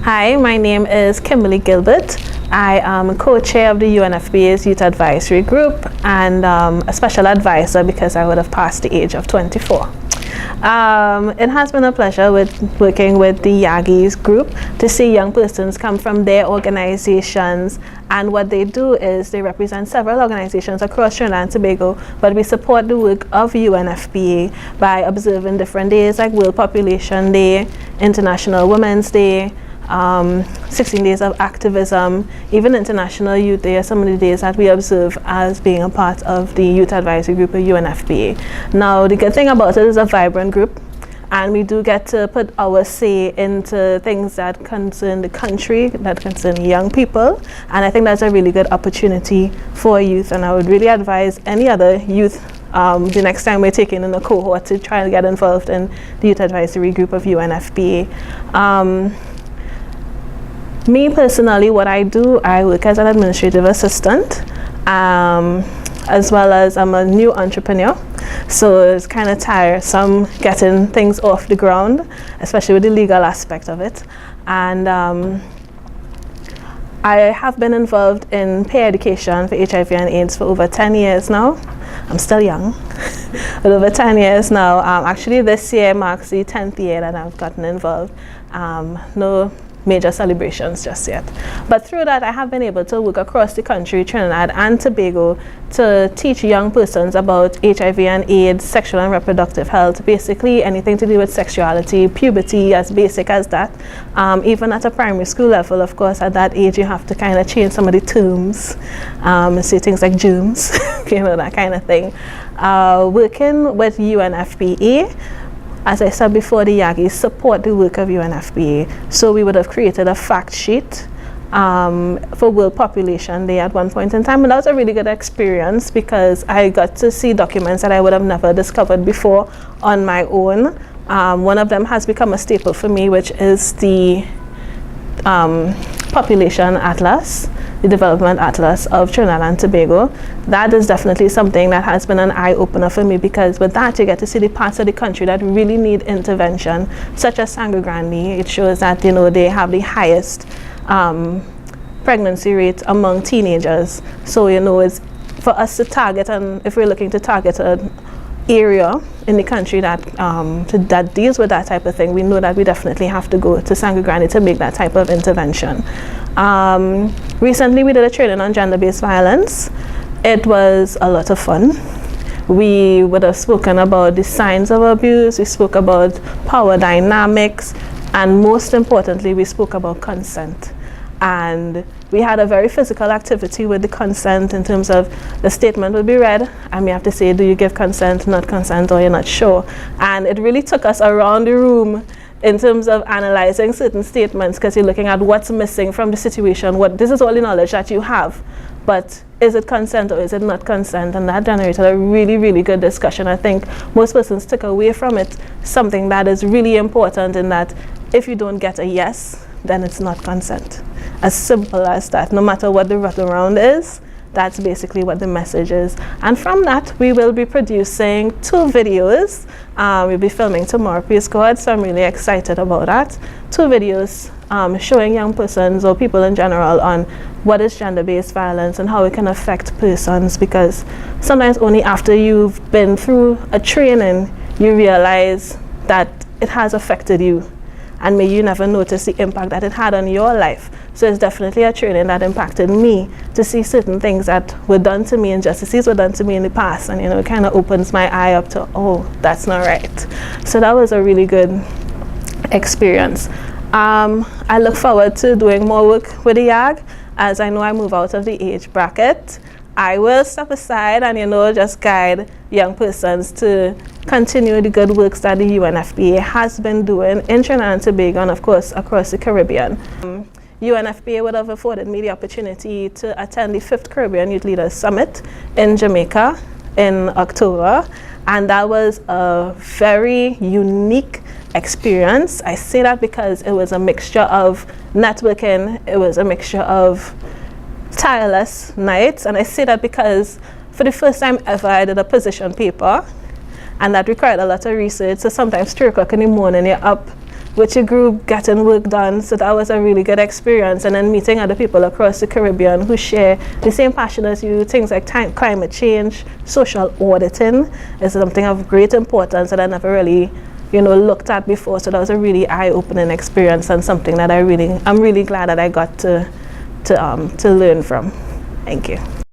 Hi, my name is Kimberly Gilbert. I am co-chair of the UNFPA's Youth Advisory Group and a special advisor because I would have passed the age of 24. It has been a pleasure working with the YAGI's group to see young persons come from their organizations, and what they do is they represent several organizations across Trinidad and Tobago, but we support the work of UNFPA by observing different days like World Population Day, International Women's Day, 16 days of activism, even International Youth Day are some of the days that we observe as being a part of the Youth Advisory Group of UNFPA. Now, the good thing about it is a vibrant group, and we do get to put our say into things that concern the country, that concern young people, and I think that's a really good opportunity for youth, and I would really advise any other youth the next time we're taking in a cohort to try and get involved in the Youth Advisory Group of UNFPA. Me personally, what I do, I work as an administrative assistant, as well as I'm a new entrepreneur. So it's kind of tiresome getting things off the ground, especially with the legal aspect of it. And I have been involved in peer education for HIV and AIDS for over 10 years now. I'm still young, but over 10 years now. Actually, this year marks the 10th year that I've gotten involved. No major celebrations just yet. But through that, I have been able to work across the country, Trinidad and Tobago, to teach young persons about HIV and AIDS, sexual and reproductive health, basically anything to do with sexuality, puberty, as basic as that. Even at a primary school level, of course, at that age, you have to kind of change some of the terms, say things like germs, you know, that kind of thing. Working with UNFPA, as I said before, the YAGIs support the work of UNFPA. So we would have created a fact sheet for World Population Day at one point in time. And that was a really good experience because I got to see documents that I would have never discovered before on my own. One of them has become a staple for me, which is the Population Atlas, the Development Atlas of Trinidad and Tobago. That is definitely something that has been an eye-opener for me, because with that you get to see the parts of the country that really need intervention, such as Sangre Grande. It shows that, you know, they have the highest pregnancy rate among teenagers. So, you know, it's for us to target, and if we're looking to target an area in the country that that deals with that type of thing, we know that we definitely have to go to Sangre Grande to make that type of intervention. Recently we did a training on gender-based violence. It was a lot of fun. We would have spoken about the signs of abuse, we spoke about power dynamics, and most importantly we spoke about consent. And we had a very physical activity with the consent, in terms of the statement will be read and we have to say, do you give consent, not consent, or you're not sure. And it really took us around the room in terms of analyzing certain statements, because you're looking at what's missing from the situation. This is all the knowledge that you have, but is it consent or is it not consent? And that generated a really, really good discussion. I think most persons took away from it something that is really important, in that if you don't get a yes, then it's not consent. As simple as that. No matter what the runaround is, that's basically what the message is. And from that, we will be producing 2 videos. We'll be filming tomorrow, please God, so I'm really excited about that. 2 videos showing young persons or people in general on what is gender-based violence and how it can affect persons, because sometimes only after you've been through a training, you realize that it has affected you. And may you never notice the impact that it had on your life. So it's definitely a training that impacted me, to see certain things that were done to me, injustices were done to me in the past, and, you know, it kind of opens my eye up to, oh, that's not right. So that was a really good experience. I look forward to doing more work with the YAG. As I know I move out of the age bracket, I will step aside and, you know, just guide young persons to continue the good works that the UNFPA has been doing in Trinidad and Tobago, and of course across the Caribbean. UNFPA would have afforded me the opportunity to attend the 5th Caribbean Youth Leaders Summit in Jamaica in October, and that was a very unique experience. I say that because it was a mixture of networking, it was a mixture of tireless nights, and I say that because for the first time ever I did a position paper, and that required a lot of research. So sometimes 3 o'clock in the morning you're up with your group, getting work done. So that was a really good experience. And then meeting other people across the Caribbean who share the same passion as you. Things like climate change, social auditing is something of great importance that I never really, looked at before. So that was a really eye-opening experience and something that I'm really glad that I got to learn from. Thank you.